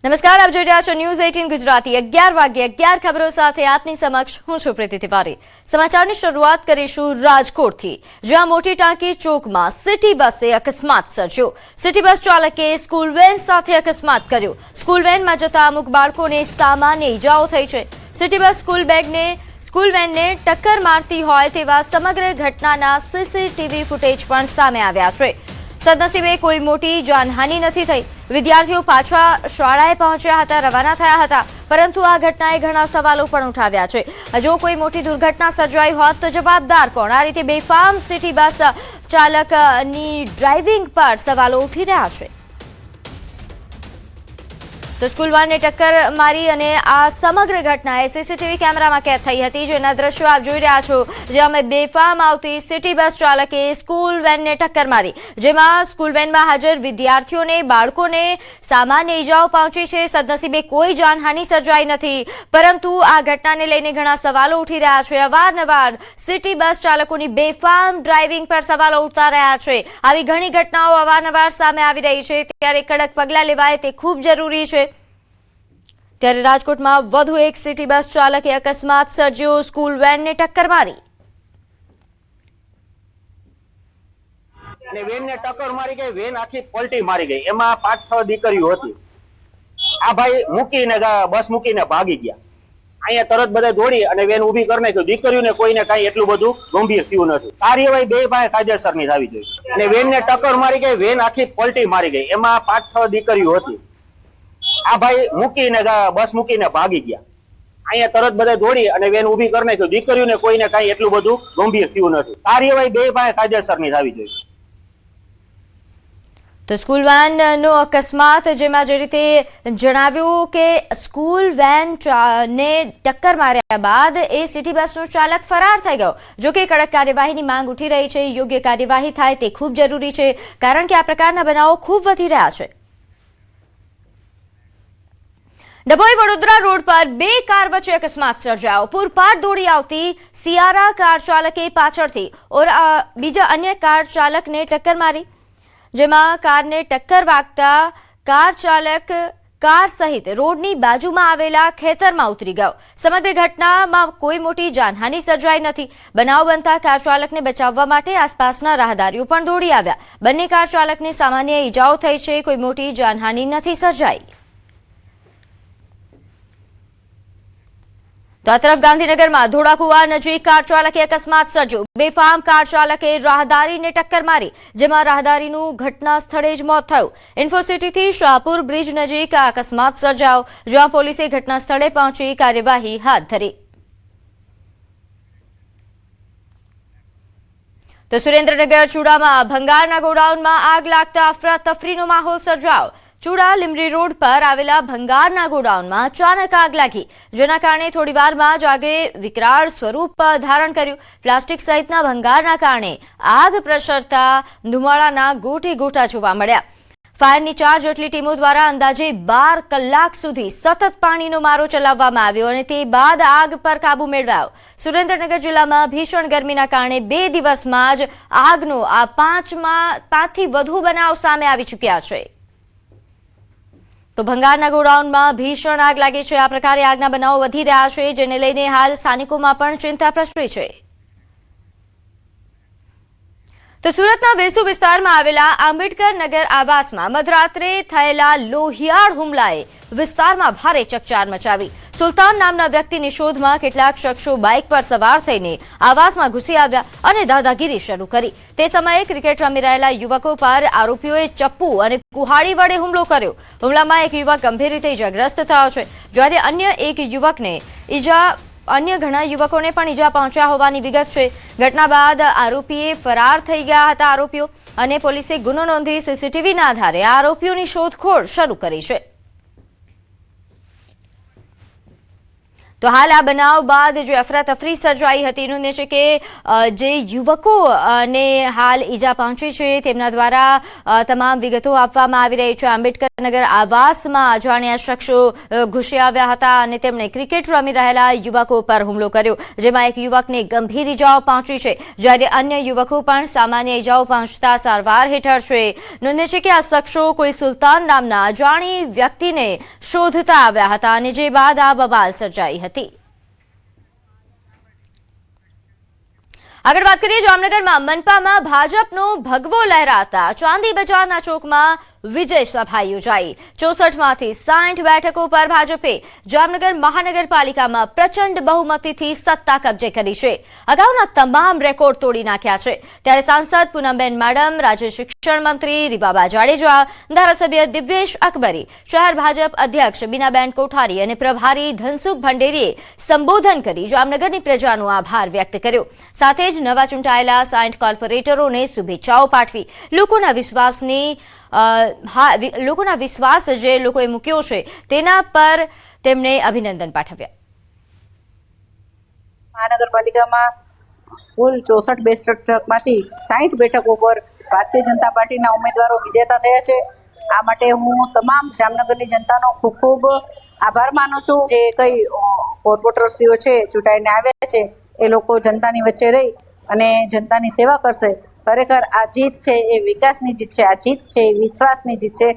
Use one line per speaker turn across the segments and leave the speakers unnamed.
નમસ્કાર, આપ જોઈ રહ્યા છો ન્યૂઝ 18 ગુજરાતી 11 વાગ્યે 11 ખબરો સાથે આપની સમક્ષ હું છું પ્રીતિ તિવારી। સમાચારની શરૂઆત કરીશું રાજકોટથી, જ્યાં મોટી ટાંકી ચોકમાં સિટી બસે અકસ્માત સર્જ્યો। સિટી બસ ચાલકે સ્કૂલ વેન સાથે અકસ્માત કર્યો। સ્કૂલ વેનમાં જતા અમુક બાળકોને સામાન્ય ઈજાઓ થઈ છે। સિટી બસ સ્કૂલ વેનને ટક્કર મારતી હોય તેવા સમગ્ર ઘટનાના સીસીટીવી ફૂટેજ પણ સામે આવ્યા છે। સદનસીબે કોઈ મોટી જાનહાનિ નથી થઈ। વિદ્યાર્થીઓ પાછા શાળાએ પહોંચ્યા હતા, રવાના થયા હતા, પરંતુ આ ઘટનાએ ઘણા સવાલો પણ ઉઠાવ્યા છે। જો કોઈ મોટી દુર્ઘટના સર્જાઈ હોત તો જવાબદાર કોણ? આ રીતે બેફામ સિટી બસ ચાલકની ડ્રાઇવિંગ પર સવાલો ઉઠી રહ્યા છે। તો સ્કૂલ વાનને ટક્કર મારી અને આ સમગ્ર ઘટનાએ સીસીટીવી કેમેરામાં કેદ થઈ હતી, જેના દ્રશ્યો આપ જોઈ રહ્યા છો, જેમાં બેફામ આવતી સિટી બસ ચાલકે સ્કૂલ વેનને ટક્કર મારી, જેમાં સ્કૂલ વેનમાં હાજર વિદ્યાર્થીઓને, બાળકોને સામાન્ય ઈજાઓ પહોંચી છે। સદનસીબે કોઈ જાનહાનિ સર્જાઈ નથી, પરંતુ આ ઘટનાને લઈને ઘણા સવાલો ઉઠી રહ્યા છે। અવારનવાર સિટી બસ ચાલકોની બેફામ ડ્રાઇવિંગ પર સવાલો ઉઠતા રહ્યા છે। આવી ઘણી ઘટનાઓ અવારનવાર સામે આવી રહી છે, ત્યારે કડક પગલાં લેવાય તે ખૂબ જરૂરી છે। ત્યારે રાજકોટમાં વધુ એક સિટી બસ ચાલકે અકસ્માત સર્જ્યો, સ્કૂલ વેનને ટક્કર મારી।
અને વેનને ટક્કર મારી ગઈ, વેન આખી પલટી મારી ગઈ। એમાં 5-6 દીકરીઓ હતી। આ ભાઈ બસ મૂકીને ભાગી ગયા। અહીંયા તરત બધા દોડી અને વેન ઊભી કરી નાખ્યો। દીકરીઓને કોઈને કાંઈ એટલું બધું ગંભીર થયું નથી। કાર્યવાહી બે પાસે કાયદેસરની થવી જોઈએ। અને વેનને ટક્કર મારી ગઈ, વેન આખી પલટી મારી ગઈ। એમાં 5-6 દીકરીઓ હતી। આ ભાઈ બસ મૂકીને ભાગી ગયા। અહીંયા તરત બધા દોડી અને વેન ઊભી કરી નાખ્યો। દીકરીઓને કોઈને કાંઈ એટલું બધું ગંભીર થયું નથી। કાર્યવાહી બે પાસે કાયદેસરની થવી જોઈએ।
તો સ્કૂલ વેનનો અકસ્માત, જેમાં જે રીતે જણાવ્યું કે સ્કૂલ વેનને ટક્કર માર્યા બાદ એ સિટી બસનો ચાલક ફરાર થઈ ગયો। જો કે કડક કાર્યવાહીની માંગ ઉઠી રહી છે। યોગ્ય કાર્યવાહી થાય તે ખૂબ જરૂરી છે, કારણ કે આ પ્રકારના બનાવો ખૂબ વધી રહ્યા છે। ડભોઈ વડોદરા રોડ પર બે કાર વચ્ચે અકસ્માત સર્જાયો। પૂરપાટ દોડી આવતી સિયારા કાર ચાલકે પાછળથી બીજા અન્ય કાર ચાલકને ટક્કર મારી, જેમાં કારને ટક્કર વાગતા કાર ચાલક કાર સહિત રોડની બાજુમાં આવેલા ખેતરમાં ઉતરી ગયો। સમગ્ર ઘટનામાં કોઈ મોટી જાનહાનિ સર્જાઈ નથી। બનાવ બનતા કાર ચાલકને બચાવવા માટે આસપાસના રાહદારીઓ પણ દોડી આવ્યા। બંને કાર ચાલકને સામાન્ય ઈજાઓ થઈ છે, કોઈ મોટી જાનહાનિ નથી સર્જાઈ। તો આ તરફ ગાંધીનગરમાં ધોળાકુવા નજીક કાર ચાલકે અકસ્માત સર્જ્યો। બેફામ કાર ચાલકે રાહદારીને ટક્કર મારી, જેમાં રાહદારીનું ઘટના સ્થળે જ મોત થયું। ઇન્ફોસિટીથી શાહપુર બ્રિજ નજીક આ અકસ્માત સર્જાયો, જ્યાં પોલીસે ઘટના સ્થળે પહોંચી કાર્યવાહી હાથ ધરી। તો સુરેન્દ્રનગર ચૂડામાં ભંગારના ગોડાઉનમાં આગ લાગતા અફરાતફરીનો માહોલ સર્જાયો। ચૂડા લીમડી રોડ પર આવેલા ભંગારના ગોડાઉનમાં અચાનક આગ લાગી, જેના કારણે થોડીવારમાં જ આગે વિકરાળ સ્વરૂપ ધારણ કર્યું। પ્લાસ્ટિક સહિતના ભંગારના કારણે આગ પ્રસરતા ધુમાડાના ગોટે ગોટા જોવા મળ્યા। ફાયરની 4 જેટલી ટીમો દ્વારા અંદાજે 12 કલાક સુધી સતત પાણીનો મારો ચલાવવામાં આવ્યો અને તે બાદ આગ પર કાબુ મેળવાયો। સુરેન્દ્રનગર જિલ્લામાં ભીષણ ગરમીના કારણે 2 દિવસમાં જ આગનો આ 5થી વધુ બનાવ સામે આવી ચૂક્યા છે। તો ભંગારના ગોડાઉનમાં ભીષણ આગ લાગી છે। આ પ્રકારે આગના બનાવો વધી રહ્યા છે, જેને લઈને હાલ સ્થાનિકોમાં પણ ચિંતા પ્રસરી છે। તો સુરતના વેસુ વિસ્તારમાં આવેલા આંબેડકર નગર આવાસમાં મધરાત્રે થયેલા લોહિયાળ હુમલાએ વિસ્તારમાં ભારે ચકચાર મચાવી। સુલતાન નામના વ્યક્તિની શોધમાં કેટલાક શખ્સો બાઇક પર સવાર થઈને આવાસમાં ઘૂસી આવ્યા અને દાદાગીરી શરૂ કરી। તે સમયે ક્રિકેટ રમી રહેલા યુવકો પર આરોપીઓએ ચપ્પુ અને કુહાડી વડે હુમલો કર્યો। હુમલામાં એક યુવક ગંભીર રીતે ઇજાગ્રસ્ત થયો છે, જ્યારે અન્ય ઘણા યુવકોને પણ ઈજા પહોંચ્યા હોવાની વિગત છે। ઘટના બાદ આરોપીએ ફરાર થઈ ગયા હતા આરોપીઓ, અને પોલીસે ગુનો નોંધી સીસીટીવીના આધારે આરોપીઓની શોધખોળ શરૂ કરી છે। તો હાલ આ બનાવ બાદ જે અફરાતફરી સર્જાઈ હતી નોંધે છે કે જે યુવકોને હાલ ઈજા પહોંચી છે તેમના દ્વારા તમામ વિગતો આપવામાં આવી રહી છે. આંબેડકર નગર આવાસમાં અજાણ્યા શખ્સો ઘૂસી આવ્યા હતા અને તેમણે ક્રિકેટ રમી રહેલા યુવકો પર હુમલો કર્યો, જેમાં એક યુવકને ગંભીર ઈજાઓ પહોંચી છે જ્યારે અન્ય યુવકો પણ સામાન્ય ઈજાઓ પહોંચતા સારવાર હેઠળ છે. નોંધે છે કે આ શખ્સો કોઈ સુલતાન નામના અજાણી વ્યક્તિને શોધતા આવ્યા હતા અને જે બાદ આ બબાલ સર્જાઈ હતી. આગળ વાત કરીએ જામનગરમાં મનપામાં ભાજપનો ભગવો લહેરાતા ચાંદી બજારના ચોકમાં વિજય સભા યોજાઈ. 64માંથી 60 બેઠકો પર ભાજપે જામનગર મહાનગરપાલિકામાં પ્રચંડ બહુમતીથી સત્તા કબજે કરી છે. અગાઉના તમામ રેકોર્ડ તોડી નાખ્યા છે. ત્યારે સાંસદ પૂનમબેન માડમ, રાજ્ય શિક્ષણ મંત્રી રીબાબા જાડેજા, ધારાસભ્ય દિવ્યેશ અકબરી, શહેર ભાજપ અધ્યક્ષ બીનાબેન કોઠારી અને પ્રભારી ધનસુખ ભંડેરીએ સંબોધન કરી જામનગરની પ્રજાનો આભાર વ્યક્ત કર્યો. સાથે જ નવા ચૂંટાયેલા 60 કોર્પોરેટરોને શુભેચ્છાઓ પાઠવી. લોકોના વિશ્વાસ જે લોકોએ મૂક્યો છે તેના પર તેમણે અભિનંદન પાઠવ્યા.
મહાનગરપાલિકામાં કુલ 64 બેઠકમાંથી 60 બેઠકો પર ભારતીય જનતા પાર્ટીના ઉમેદવારો વિજેતા થયા છે. આ માટે હું તમામ જામનગરની જનતાનો ખૂબ ખૂબ આભાર માનું છું. જે કઈ કોર્પોરેટરશ્રીઓ છે ચૂંટાઈને આવ્યા છે એ લોકો જનતાની વચ્ચે રહી અને જનતાની સેવા કરશે. ખરેખર આ જીત છે એ વિકાસની જીત છે, આ જીત છે એ વિશ્વાસની જીત છે.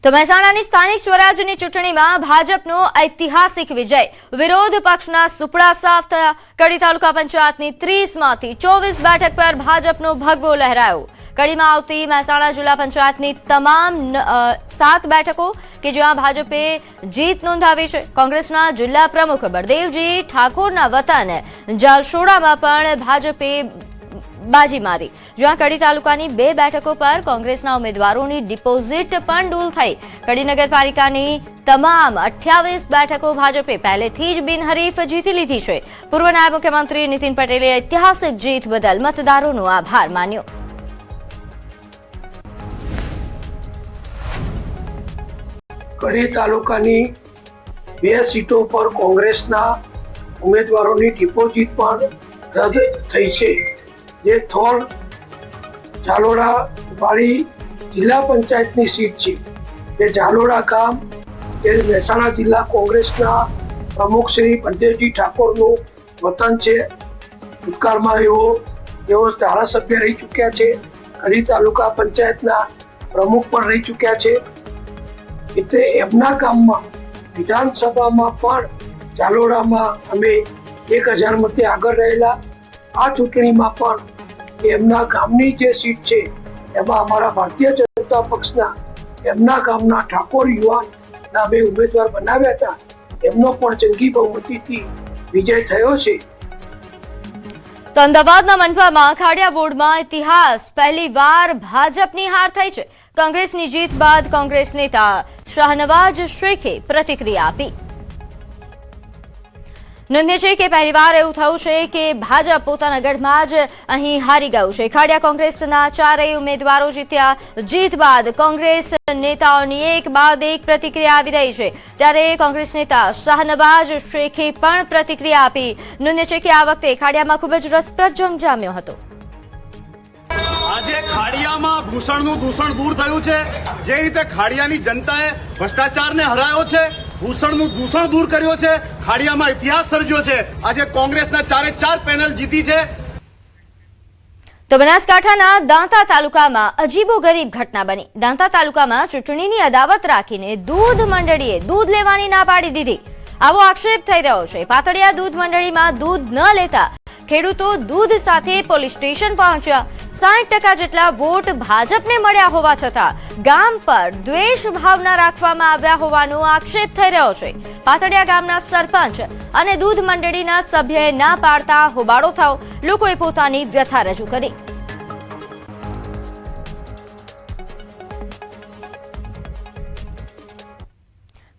તો મહેસાણાની સ્થાનિક સ્વરાજ્યની ચૂંટણીમાં ભાજપનો ઐતિહાસિક વિજય. વિરોધ પક્ષના સુપડા સાફ થયા. કડી તાલુકા પંચાયતની 30માંથી 24 બેઠક પર ભાજપનો ભગવો લહેરાયો. કડીમાં આવતી મહેસાણા જિલ્લા પંચાયતની તમામ 7 બેઠકો કે જ્યાં ભાજપે જીત નોંધાવી છે. કોંગ્રેસના જિલ્લા પ્રમુખ બળદેવજી ઠાકોરના વતન જાલસોડામાં પણ ભાજપે બાજી મારી, જ્યાં કડી તાલુકાની 2 બેઠકો પર કોંગ્રેસના ઉમેદવારોની ડિપોઝિટ પણ ડૂલ થઈ. કડી નગરપાલિકાની તમામ 28 બેઠકો ભાજપે પહેલેથી જ બિનહરીફ જીતી લીધી છે. પૂર્વ નાયબ મુખ્યમંત્રી નીતિન પટેલે ઐતિહાસિક જીત બદલ મતદારોનો આભાર માન્યો.
કડી તાલુકાની 2 સીટો પર કોંગ્રેસના ઉમેદવારોની ડિપોઝિટ પણ રદ થઈ છે. જે થોળ ઝાલોડા વાળી જિલ્લા પંચાયતની સીટ છે. જે ઝાલોડા ગામ એ મહેસાણા જિલ્લા કોંગ્રેસના પ્રમુખ શ્રી બળદેવજી ઠાકોરનું વતન છે. ભૂતકાળમાં તેઓ ધારાસભ્ય રહી ચૂક્યા છે. કડી તાલુકા પંચાયતના પ્રમુખ પણ રહી ચૂક્યા છે. એટલે એમના ગામમાં વિધાનસભામાં પણ ઝાલોડામાં અમે 1000 મતે આગળ રહેલા. આ ચૂંટણીમાં પણ એમના ગામની જે સીટ છે એમાં અમારા ભારતીય જનતા પક્ષના એમના ગામના ઠાકોર યુવાન નામે ઉમેદવાર બનાવ્યા હતા. એમનો પણ જંગી બહુમતીથી વિજય થયો છે.
તો અમદાવાદના મનપામાં ખાડિયા બોર્ડમાં ઇતિહાસ પહેલીવાર ભાજપની હાર થઈ છે. કોંગ્રેસની જીત બાદ કોંગ્રેસ નેતા શાહનવાજ શેખે પ્રતિક્રિયા આપી. નોંધ્ય છે કે પહેલીવાર એવું થયું છે કે ભાજપ પોતાના ગઢમાં જ અહીં હારી ગયું છે. ખાડિયા કોંગ્રેસના 4 ઉમેદવારો જીત્યા. જીત બાદ કોંગ્રેસ નેતાઓની એક બાદ એક પ્રતિક્રિયા આવી રહી છે. ત્યારે કોંગ્રેસ નેતા શાહનવાજ શેખે પણ પ્રતિક્રિયા આપી. નોંધ્ય છે કે આ વખતે ખાડિયામાં ખૂબ જ રસપ્રદ જંગ જામ્યો હતો.
આજે ખાડિયામાં ભૂષણનું દૂષણ દૂર થયું છે. જે રીતે ખાડિયાની જનતાએ ભ્રષ્ટાચારને હરાયો છે, ભૂષણનું દૂષણ દૂર કર્યો છે, ખાડિયામાં ઇતિહાસ સર્જ્યો છે. આજે કોંગ્રેસના 4 પેનલ જીતી છે.
તો બનાસકાંઠાના દાંતા તાલુકામાં અજીબોગરીબ ઘટના બની. દાંતા તાલુકામાં ચૂંટણીની અદાવત રાખીને દૂધ મંડળીએ દૂધ લેવાની ના પાડી દીધી. આવો આક્ષેપ થઈ રહ્યો છે. પાતળિયા દૂધ મંડળીમાં દૂધ ન લેતા ખેડૂતો દૂધ સાથે પોલીસ સ્ટેશન પહોંચ્યા. 60% જેટલા વોટ ભાજપને મળ્યા હોવા છતાં ગામ પર દ્વેષ ભાવના રાખવામાં આવ્યા હોવાનો આક્ષેપ થઈ રહ્યો છે. પાતળિયા ગામના સરપંચ અને દૂધ મંડળીના સભ્યએ ના પાડતા હોબાળો થયો. લોકોએ પોતાની વ્યથા રજૂ કરી.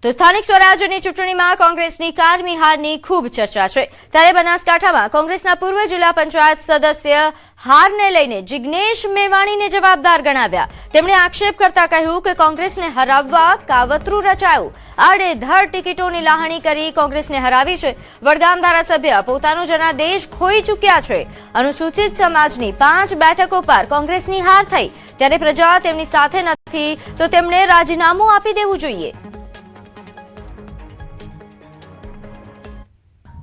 તો સ્થાનિક સ્વરાજ્યની ચૂંટણીમાં કોંગ્રેસની કારમી હારની ખૂબ ચર્ચા છે. ત્યારે બનાસકાંઠામાં કોંગ્રેસના પૂર્વ જિલ્લા પંચાયત સદસ્ય હારને લઈને જિગ્નેશ મેવાણીને જવાબદાર ગણાવ્યા. તેમણે આક્ષેપ કરતા કહ્યું કે કોંગ્રેસને હરાવવા કાવતરું રચાયું. આડેધડ ટિકિટોની લાહણી કરી કોંગ્રેસને હરાવી છે. વડગામ ધારાસભ્ય પોતાનો જનાદેશ ખોઈ ચૂક્યા છે. અનુસૂચિત સમાજની 5 બેઠકો પર કોંગ્રેસની હાર થઈ, ત્યારે પ્રજા તેમની સાથે નથી તો તેમણે રાજીનામું આપી દેવું જોઈએ.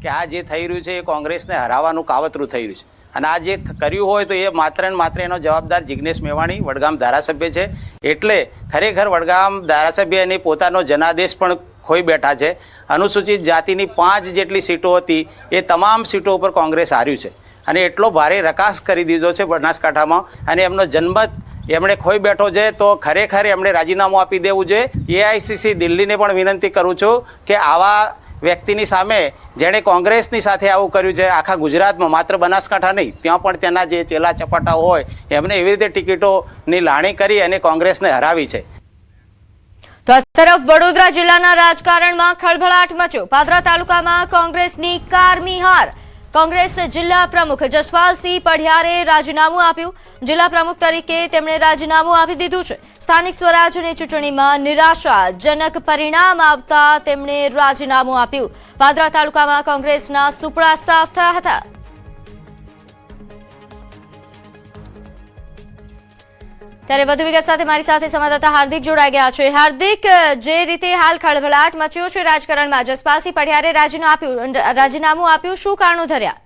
કે આ જે થઈ રહ્યું છે એ કોંગ્રેસને હરાવવાનું કાવતરું થઈ રહ્યું છે, અને આ જે કર્યું હોય તો એ માત્ર ને માત્ર એનો જવાબદાર જિગ્નેશ મેવાણી વડગામ ધારાસભ્ય છે. એટલે ખરેખર વડગામ ધારાસભ્ય એની પોતાનો જનાદેશ પણ ખોઈ બેઠા છે. અનુસૂચિત જાતિની 5 જેટલી સીટો હતી એ તમામ સીટો ઉપર કોંગ્રેસ હાર્યું છે, અને એટલો ભારે રકાસ કરી દીધો છે બનાસકાંઠામાં, અને એમનો જન્મત એમણે ખોઈ બેઠો છે. તો ખરેખર એમણે રાજીનામું આપી દેવું જોઈએ. AICC દિલ્હીને પણ વિનંતી કરું છું કે આવા વ્યક્તિની સામે જેણે કોંગ્રેસની સાથે આવું કર્યું છે આખા ગુજરાતમાં, માત્ર બનાસકાંઠા નહીં, ત્યાં પણ તેના જે ચેલા ચપાટા હોય એમને એવી રીતે ટિકિટોની લાણી કરી અને કોંગ્રેસને હરાવી છે.
તો આ તરફ વડોદરા જિલ્લાના રાજકારણમાં ખળભળાટ મચ્યો. પાદરા તાલુકામાં કોંગ્રેસની કારમી હાર. કોંગ્રેસ જિલ્લા પ્રમુખ જસપાલસિંહ પઢિયારે રાજીનામું આપ્યું. જિલ્લા પ્રમુખ તરીકે તેમણે રાજીનામું આપી દીધું છે. સ્થાનિક સ્વરાજની ચૂંટણીમાં નિરાશાજનક પરિણામ આવતા તેમણે રાજીનામું આપ્યું. પાદરા તાલુકામાં કોંગ્રેસના સુપડા સાફ થયા હતા. ત્યારે વધુ વિગત સાથે મારી સાથે સંવાદદાતા હાર્દિક જોડાઈ ગયા છે. હાર્દિક, જે રીતે હાલ ખળભળાટ મચ્યો છે રાજકારણમાં, જસપાલસિંહ પઢિયારે રાજીનામું આપ્યું, શું કારણો ધર્યા?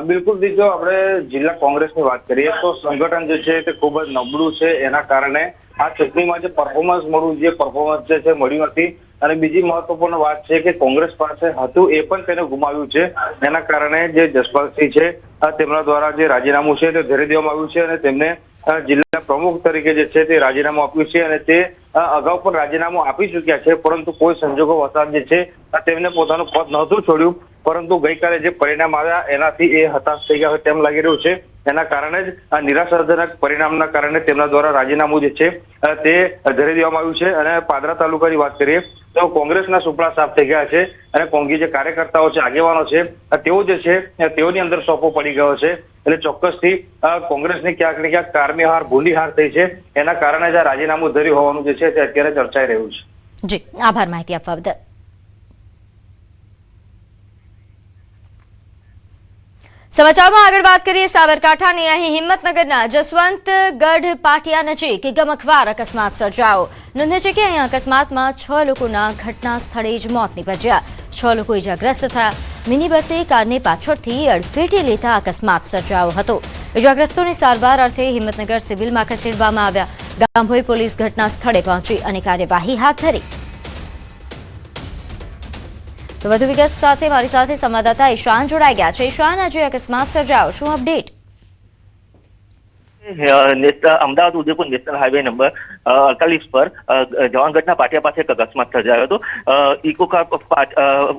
બિલકુલ દીજો, આપણે જિલ્લા કોંગ્રેસની વાત કરીએ તો સંગઠન જે છે તે ખૂબ જ નબળું છે. એના કારણે આ ચૂંટણીમાં જે પરફોર્મન્સ મળવું, જે પરફોર્મન્સ જે છે મળ્યું નથી. અને બીજી મહત્વપૂર્ણ વાત છે કે કોંગ્રેસ પાસે હતું એ પણ તેને ગુમાવ્યું છે. એના કારણે જે જસપાલસિંહ છે તેમના દ્વારા જે રાજીનામું છે તે ધરી દેવામાં આવ્યું છે, અને તેમને જિલ્લા પ્રમુખ તરીકે જે છે તે રાજીનામું આપ્યું છે. અને તે અગાઉ પણ રાજીનામું આપી ચૂક્યા છે, પરંતુ કોઈ સંજોગો વસાત જે છે તેમને પોતાનું પદ નહોતું છોડ્યું. પરંતુ ગઈકાલે જે પરિણામ આવ્યા એનાથી એ હતાશ થઈ ગયા હોય તેમ લાગી રહ્યું છે. એના કારણે જ આ નિરાશાજનક પરિણામના કારણે તેમના દ્વારા રાજીનામું જે છે તે ધરી દેવામાં આવ્યું છે. અને પાદરા તાલુકાની વાત કરીએ તો કોંગ્રેસના સુપડા સાફ થઈ ગયા છે, અને કોંગી જે કાર્યકર્તાઓ છે, આગેવાનો છે, તેઓ જે છે તેઓની અંદર સોંપો પડી ગયો છે. એટલે ચોક્કસથી કોંગ્રેસની ક્યાંક ને ક્યાંક કારમી હાર, ભૂંડી હાર થઈ છે. એના કારણે જ આ રાજીનામું ધર્યું હોવાનું જે છે તે અત્યારે ચર્ચાઈ રહ્યું છે.
જી, આભાર માહિતી આપવા બદલ. સમાચારમાં આગળ વાત કરીએ સાબરકાંઠાની. અહીં હિંમતનગરના જસવંતગઢ પાટિયા નજીક ગમખ્વાર અકસ્માત સર્જાયો. નોંધે છે કે અહીં અકસ્માતમાં 6 લોકોના ઘટના સ્થળે જ મોત નીપજ્યા. 6 લોકો ઇજાગ્રસ્ત થયા. મિની બસે કારને પાછળથી અડફેટે લેતા અકસ્માત સર્જાયો હતો. ઇજાગ્રસ્તોની સારવાર અર્થે હિંમતનગર સિવિલમાં ખસેડવામાં આવ્યા. ગામભોઈ પોલીસ ઘટના સ્થળે પહોંચી અને કાર્યવાહી હાથ ધરી. તો વધુ વિગત સાથે મારી સાથે સંવાદદાતા ઈશાન જોડાઈ ગયા છે. ઈશાન, આજે અકસ્માત સર્જાયો, શું update?
Ahmedabad Udaipur national highway number 48 પર જવાનગઢના પાટિયા પાસે એક અકસ્માત સર્જાયો હતો. ઇકો કાર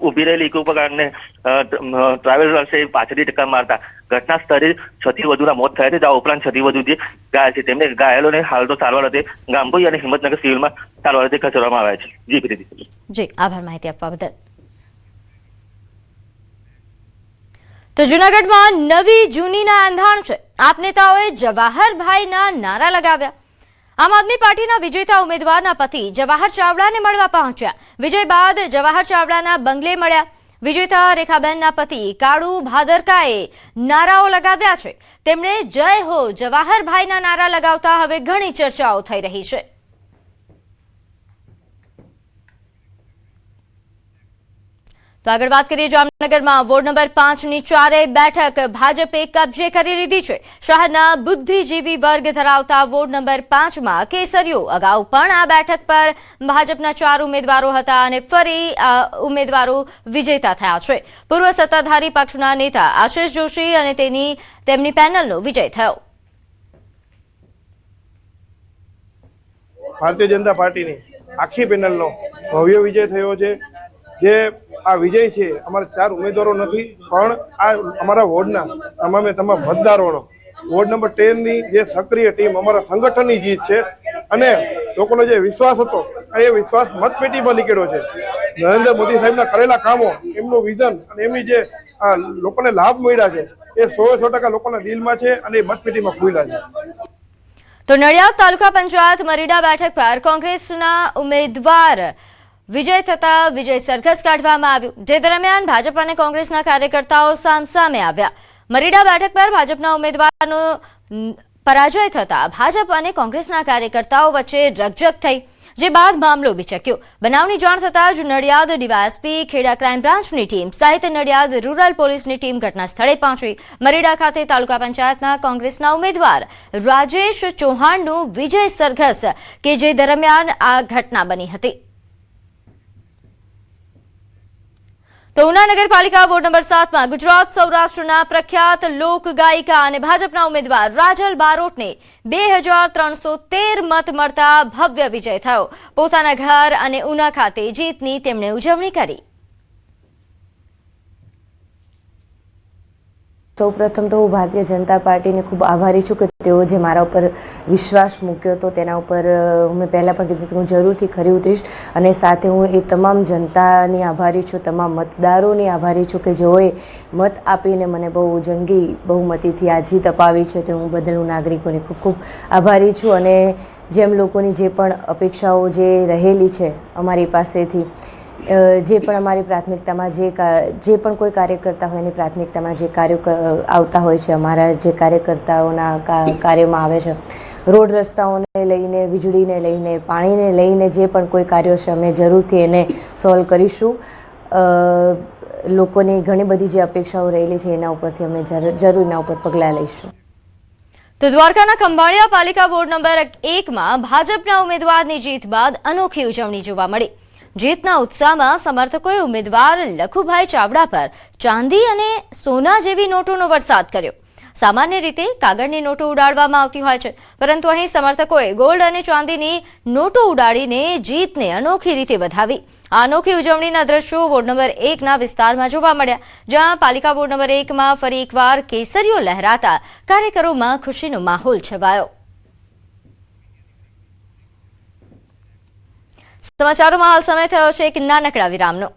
ઉભી રહેલી ઇકો કારને ટ્રાવેલર્સે પાછળથી ટક્કર મારતા ઘટના સ્થળે 6 થી વધુના મોત થયા છે. આ ઉપરાંત 6 થી વધુ જે ઘાયલ છે તેમને ઘાયલોને હાલ તો સારવાર અર્થે ગામભોઈ અને હિંમતનગર સિવિલમાં સારવાર અર્થે ખસેડવામાં આવ્યા છે. જી પ્રીતિ.
જી, આભાર માહિતી આપવા બદલ. તો જૂનાગઢમાં નવી જૂનીના એંધાણ છે. આપ નેતાઓએ જવાહરભાઈના નારા લગાવ્યા. આમ આદમી પાર્ટીના વિજેતા ઉમેદવારના પતિ જવાહર ચાવડાને મળવા પહોંચ્યા. વિજય બાદ જવાહર ચાવડાના બંગલે મળ્યા. વિજેતા રેખાબેનના પતિ કાળુ ભાદરકાએ નારાઓ લગાવ્યા છે. તેમણે જય હો જવાહરભાઈના નારા લગાવતા હવે ઘણી ચર્ચાઓ થઈ રહી છે. તો આગળ વાત કરીએ જામનગરમાં વોર્ડ નંબર 5ની 4 બેઠક ભાજપે કબજે કરી લીધી છે. શહેરના બુદ્ધિજીવી વર્ગ ધરાવતા વોર્ડ નંબર 5માં કેસરીઓ અગાઉ પણ આ બેઠક પર ભાજપના 4 ઉમેદવારો હતા અને ફરી ઉમેદવારો વિજેતા થયા છે. પૂર્વ સત્તાધારી પક્ષના નેતા આશિષ જોશી અને તેમની પેનલનો વિજય થયો.
ભારતીય જનતા પાર્ટીની આખી પેનલનો ભવ્ય વિજય થયો છે. જે આ વિજય છે અમારા 4 ઉમેદવારો નથી, પણ આ અમારા વોર્ડના તમામ મતદારોનો, વોર્ડ નંબર 13ની જે સક્રિય ટીમ અમારા સંગઠનની જીત છે. અને લોકોનો જે વિશ્વાસ હતો એ વિશ્વાસ મતપેટીમાં નીકળ્યો છે. નરેન્દ્ર મોદી સાહેબના કરેલા કામો, એમનું વિઝન અને એમની જે લોકોને લાભ મળ્યા છે એ 100% લોકોના દિલમાં છે અને એ મતપેટીમાં ખુલ્યા છે.
તો નડિયાદ તાલુકા પંચાયત મરીડા બેઠક પર કોંગ્રેસના ઉમેદવાર વિજય થતા વિજય સરઘસ કાઢવામાં આવ્યું, જે દરમિયાન ભાજપ અને કોંગ્રેસના કાર્યકર્તાઓ સામસામે આવ્યા. મરીડા બેઠક પર ભાજપના ઉમેદવારનો પરાજય થતા ભાજપ અને કોંગ્રેસના કાર્યકર્તાઓ વચ્ચે રકઝક થઈ, જે બાદ મામલો બિચક્યો. બનાવની જાણ થતાં જ નડિયાદ ડીવાયએસપી, ખેડા ક્રાઇમ બ્રાન્ચની ટીમ સહિત નડિયાદ રૂરલ પોલીસની ટીમ ઘટના સ્થળે પહોંચી. મરીડા ખાતે તાલુકા પંચાયતના કોંગ્રેસના ઉમેદવાર રાજેશ ચૌહાણનું વિજય સરઘસ કે જે દરમિયાન આ ઘટના બની હતી. તો ઉના નગરપાલિકા વોર્ડ નંબર 7માં ગુજરાત સૌરાષ્ટ્રના પ્રખ્યાત લોક ગાયિકા અને ભાજપના ઉમેદવાર રાજલ બારોટને 2313 મત મળતા ભવ્ય વિજય થયો. પોતાના ઘર અને ઉના ખાતે જીતની તેમણે ઉજવણી કરી.
સૌપ્રથમ તો હું ભારતીય જનતા પાર્ટીને ખૂબ આભારી છું કે તેઓ જે મારા ઉપર વિશ્વાસ મૂક્યો હતો તેના ઉપર મેં પહેલાં પણ કીધું કે હું જરૂરથી ખરી ઉતરીશ, અને સાથે હું એ તમામ જનતાની આભારી છું, તમામ મતદારોની આભારી છું કે જેઓએ મત આપીને મને બહુ જંગી બહુમતીથી આ જીત અપાવી છે. તો હું બદલ હું નાગરિકોની ખૂબ ખૂબ આભારી છું. અને જેમ લોકોની જે પણ અપેક્ષાઓ જે રહેલી છે અમારી પાસેથી, જે પણ અમારી પ્રાથમિકતામાં જે પણ કોઈ કાર્ય કરતા હોય એની પ્રાથમિકતામાં જે કાર્યો આવતા હોય છે, અમારા જે કાર્યકર્તાઓના કાર્યમાં આવે છે, રોડ રસ્તાઓને લઈને, વીજળીને લઈને, પાણીને લઈને જે પણ કોઈ કાર્યો છે અમે જરૂરથી એને સોલ્વ કરીશું. લોકોની ઘણી બધી જે અપેક્ષાઓ રહેલી છે એના ઉપરથી અમે જરૂર એના ઉપર પગલાં લઈશું.
તો દ્વારકાના ખંભાળિયા પાલિકા વોર્ડ નંબર 1માં ભાજપના ઉમેદવારની જીત બાદ અનોખી ઉજવણી જોવા મળી. જીતના ઉત્સાહમાં સમર્થકોએ ઉમેદવાર લખુભાઈ ચાવડા પર ચાંદી અને સોના જેવી નોટોનો વરસાદ કર્યો. સામાન્ય રીતે કાગળની નોટો ઉડાડવામાં આવતી હોય છે, પરંતુ અહીં સમર્થકોએ ગોલ્ડ અને ચાંદીની નોટો ઉડાડીને જીતને અનોખી રીતે વધાવી. આ અનોખી ઉજવણીના દ્રશ્યો વોર્ડ નંબર 1ના વિસ્તારમાં જોવા મળ્યા, જ્યાં પાલિકા વોર્ડ નંબર 1માં ફરી એકવાર કેસરીઓ લહેરાતા કાર્યકરોમાં ખુશીનો માહોલ છવાયો. સમાચારોમાં હાલ સમય થયો છે એક નાનકડા વિરામનો.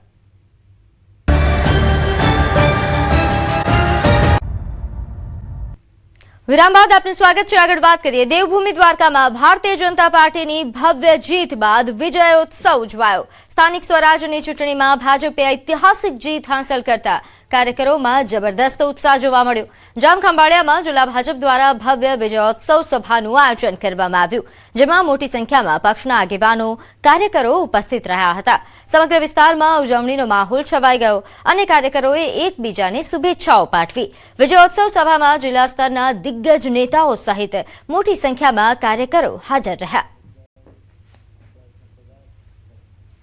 વિરામ બાદ આપનું સ્વાગત છે. આગળ વાત કરીએ. દેવભૂમિ દ્વારકામાં ભારતીય જનતા પાર્ટીની ભવ્ય જીત બાદ વિજયોત્સવ ઉજવાયો. સ્થાનિક સ્વરાજની ચૂંટણીમાં ભાજપે ઐતિહાસિક જીત હાંસલ કરતા કાર્યકરોમાં જબરદસ્ત ઉત્સાહ જોવા મળ્યો. જામ ખંભાળિયામાં જિલ્લા ભાજપ દ્વારા ભવ્ય વિજયોત્સવ સભાનું આયોજન કરવામાં આવ્યું, જેમાં મોટી સંખ્યામાં પક્ષના આગેવાનો, કાર્યકરો ઉપસ્થિત રહ્યા હતા. સમગ્ર વિસ્તારમાં ઉજવણીનો માહોલ છવાઈ ગયો અને કાર્યકરોએ એકબીજાને શુભેચ્છાઓ પાઠવી. વિજયોત્સવ સભામાં જિલ્લા સ્તરના દિગ્ગજ નેતાઓ સહિત મોટી સંખ્યામાં કાર્યકરો હાજર રહ્યા.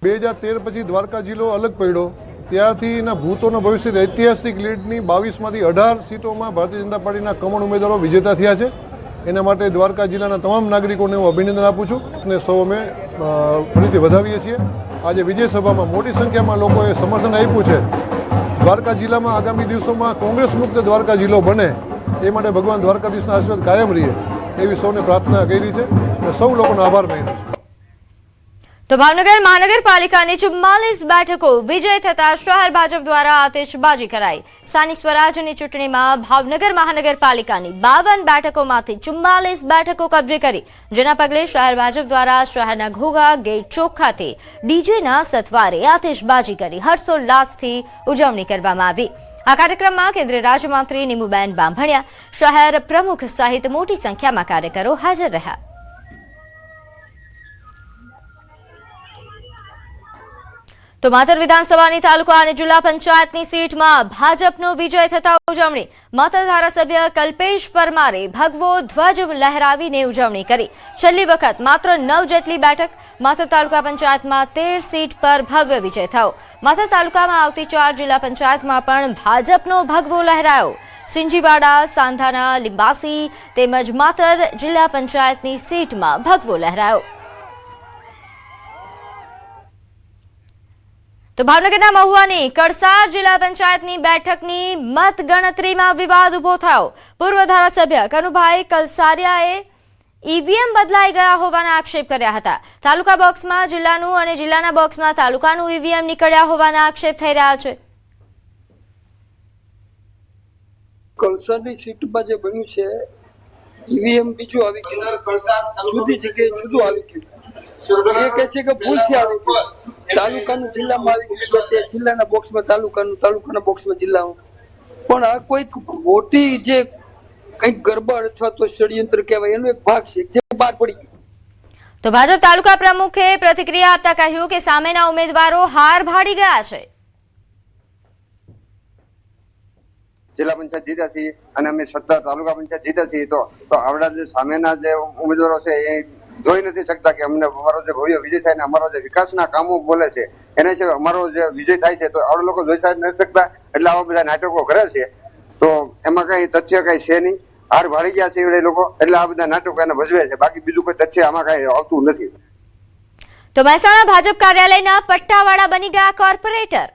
2013 પછી દ્વારકા જિલ્લો અલગ પડ્યો, ત્યારથી એના ભૂતોના ભવિષ્ય ઐતિહાસિક લીડની 22માંથી 18 સીટોમાં ભારતીય જનતા પાર્ટીના કમળ ઉમેદવારો વિજેતા થયા છે. એના માટે દ્વારકા જિલ્લાના તમામ નાગરિકોને હું અભિનંદન આપું છું અને સૌ અમે ફરીથી વધાવીએ છીએ. આજે વિજય સભામાં મોટી સંખ્યામાં લોકોએ સમર્થન આપ્યું છે. દ્વારકા જિલ્લામાં આગામી દિવસોમાં કોંગ્રેસ મુક્ત દ્વારકા જિલ્લો બને એ માટે ભગવાન દ્વારકાધીશના આશીર્વાદ કાયમ રહે એવી સૌને પ્રાર્થના કરી છે અને સૌ લોકોનો આભાર માન્યો છે.
તો ભાવનગર મહાનગરપાલિકાની 44 બેઠકો વિજય થતા શહેર ભાજપ દ્વારા આતિશબાજી કરાઈ. સ્થાનિક સ્વરાજની ચૂંટણીમાં ભાવનગર મહાનગરપાલિકાની 52 બેઠકોમાંથી 44 બેઠકો કબજે કરી, જેના પગલે શહેર ભાજપ દ્વારા શહેરના ઘોઘા ગેટ ચોક ખાતે ડીજેના સથવારે આતિશબાજી કરી હર્ષોલ્લાસથી ઉજવણી કરવામાં આવી. આ કાર્યક્રમમાં કેન્દ્રીય રાજ્યમંત્રી નીમુબેન બાંભણિયા, શહેર પ્રમુખ સહિત મોટી સંખ્યામાં કાર્યકરો હાજર રહ્યા. તો માતર વિધાનસભાની તાલુકા અને જિલ્લા પંચાયતની સીટમાં ભાજપનો વિજય થતા ઉજવણી. માતર ધારાસભ્ય કલ્પેશ પરમારે ભગવો ધ્વજ લહેરાવીને ઉજવણી કરી. છેલ્લી વખત માત્ર 9 જેટલી બેઠક. માતર તાલુકા પંચાયતમાં 13 સીટ પર ભવ્ય વિજય થયો. માતર તાલુકામાં આવતી 4 જિલ્લા પંચાયતમાં પણ ભાજપનો ભગવો લહેરાયો. સિંજીવાડા, સાંધાના, લિંબાસી તેમજ માતર જિલ્લા પંચાયતની સીટમાં ભગવો લહેરાયો. તો ભાવનગરના મહુવાની કડસાર જિલ્લા પંચાયતની બેઠકની મત ગણતરીમાં વિવાદ ઉભો થયો. પૂર્વ ધારાસભ્ય કનુભાઈ કલસારિયાએ ઈવીએમ બદલાઈ ગયા હોવાના આક્ષેપ કર્યા હતા. તાલુકા બોક્સમાં જિલ્લાનું અને જિલ્લાના બોક્સમાં તાલુકાનું ઈવીએમ નીકળ્યા હોવાના આક્ષેપ થઈ રહ્યા છે.
કલસારની સીટમાં જે બન્યું છે ઈવીએમ બીજું આવી ગયું, જુદી જગ્યાએ જુદું આવી ગયું. એ કહે છે કે ભૂલથી આવી ગયું, તાલુકાનું જિલ્લામાં આવી ગયું, તે જિલ્લાના બોક્સમાં તાલુકાનું, તાલુકાના બોક્સમાં જિલ્લામાં. પણ આ કોઈક મોટી જે કંઈક ગરબડ અથવા તો ષડયંત્ર કહેવાય એનો એક ભાગ છે જે બહાર પડી ગયું.
તો ભાજપ તાલુકા પ્રમુખે પ્રતિક્રિયા આપતા કહ્યું કે સામેના ઉમેદવારો હાર ભાડી ગયા છે.
જિલ્લા પંચાયત જીત્યા છીએ અને અમે 17 તાલુકા પંચાયત જીત્યા છીએ, તો આવડા જે સામેના જે ઉમેદવારો છે એ જોઈ નથી શકતા કે અમને અમારો જે ભવ્ય વિજય થાય ને અમારો જે વિકાસના કામો બોલે છે એને છે અમારો જે વિજય થાય છે, તો આવડા લોકો જોઈ નથી શકતા, એટલે આવા બધા નાટકો કરે છે. તો એમાં કઈ તથ્ય કઈ છે નહીં, હાર ભાળી ગયા છે એ લોકો, એટલે આ બધા નાટકો એને ભજવે છે, બાકી બીજું કોઈ તથ્ય આમાં કઈ આવતું નથી.
તો મહેસાણા ભાજપ કાર્યાલયના પટ્ટાવાળા બની ગયા કોર્પોરેટર.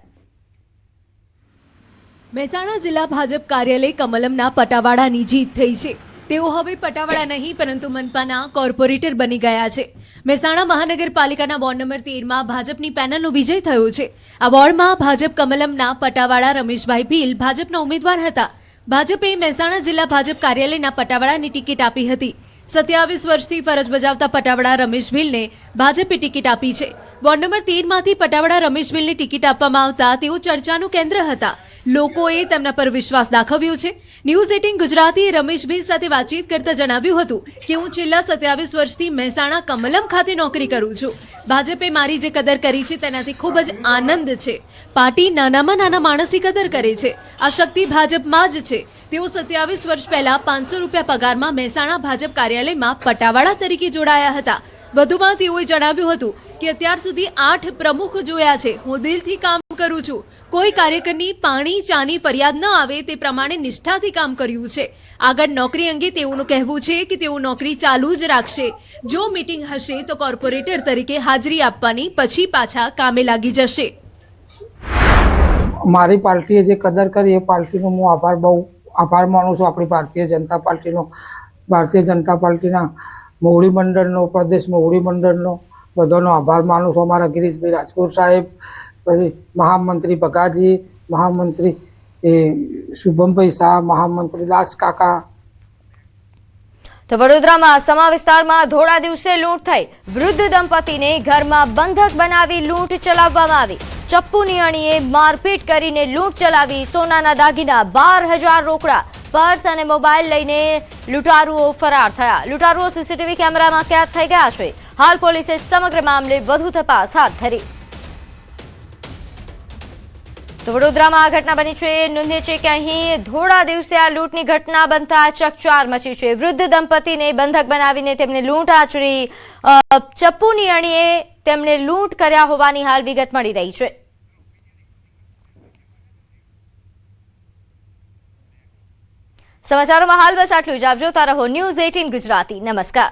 મહેસાણા જિલ્લા ભાજપ કાર્યાલય કમલમના પટાવાડાની જીત થઈ છે. તેઓ હવે પટાવાડા નહીં પરંતુ મનપાના કોર્પોરેટર બની ગયા છે. મહેસાણા મહાનગરપાલિકાના વોર્ડ નંબર 13માં ભાજપની પેનલનો વિજય થયો છે. આ વોર્ડમાં ભાજપ કમલમના પટાવાડા રમેશભાઈ ભીલ ભાજપના ઉમેદવાર હતા. ભાજપે મહેસાણા જિલ્લા ભાજપ કાર્યાલયના પટાવાડાની ટિકિટ આપી હતી. 27 વર્ષથી ફરજ બજાવતા પટાવાડા રમેશ ભીલને ભાજપે ટિકિટ આપી છે. વોર્ડ નંબર 13માંથી પટાવાડા રમેશ ભીલને ટિકિટ આપવામાં આવતા તેઓ ચર્ચાનું કેન્દ્ર હતા. લોકોએ તેમના પર વિશ્વાસ દાખવ્યો છે. ન્યૂઝ 18 ગુજરાતીએ રમેશ ભીલ સાથે વાતચીત કરતા જણાવ્યું હતું કે હું છેલ્લા 27 વર્ષથી મહેસાણા કમલમ ખાતે નોકરી કરું છું. ભાજપે મારી જે કદર કરી છે તેનાથી ખૂબ જ આનંદ છે. પાર્ટી નાનામાં નાના માણસની કદર કરે છે. આ શક્તિ ભાજપમાં જ છે. તેઓ 27 વર્ષ પહેલા 500 રૂપિયા પગારમાં મહેસાણા ભાજપ કાર્યાલયમાં પટાવાળા તરીકે જોડાયા હતા. વધુમાં તેઓએ જણાવ્યું હતું કે અત્યાર સુધી 8 પ્રમુખ જોયા છે. હું દિલથી કામ કરું છું. કોઈ કાર્યકરની પાણી ચાની ફરિયાદ ન આવે તે પ્રમાણે નિષ્ઠાથી કામ કર્યું છે. આગળ નોકરી અંગે તેઓનું કહેવું છે કે તેઓ નોકરી ચાલુ જ રાખશે. જો મીટિંગ હશે તો કોર્પોરેટર તરીકે હાજરી આપવાની, પછી પાછા કામે લાગી જશે.
મારી પાર્ટીએ જે કદર કરી એ પાર્ટીનો હું બહુ આભાર માનું છું. આપણી ભારતીય જનતા પાર્ટીના મોવડી મંડળનો, પ્રદેશ મોવડી મંડળનો બધાનો આભાર માનું છું. અમારા ગિરીશભાઈ રાજકોટ સાહેબ, પછી મહામંત્રી બગાજી, મહામંત્રી શુભમભાઈ શાહ, મહામંત્રી દાસ કાકા.
તો વડોદરામાં સમા વિસ્તારમાં ધોળા દિવસે લૂંટ થઈ. વૃદ્ધ દંપતીને ઘરમાં બંધક બનાવી લૂંટ ચલાવવામાં આવી. ચપ્પુની અણીએ મારપીટ કરીને લૂંટ ચલાવી. સોનાના દાગીના, 12,000 રોકડા, પર્સ અને મોબાઈલ લઈને લૂંટારુઓ ફરાર થયા. લૂંટારુઓ સીસીટીવી કેમેરામાં કેદ થઈ ગયા છે. હાલ પોલીસે સમગ્ર મામલે વધુ તપાસ હાથ ધરી. તો વડોદરામાં આ ઘટના બની છે. નોંધે છે કે અહીં ધોળા દિવસે આ લૂંટની ઘટના બનતા ચકચાર મચી છે. વૃદ્ધ દંપતીને બંધક બનાવીને તેમને લૂંટ આચરી. ચપ્પુની અણીએ તેમણે લૂંટ કર્યા હોવાની હાલ વિગત મળી રહી છે. સમાચારોમાં હાલ બસ આટલું જ. આપ જોતા રહો ન્યૂઝ 18 ગુજરાતી. નમસ્કાર.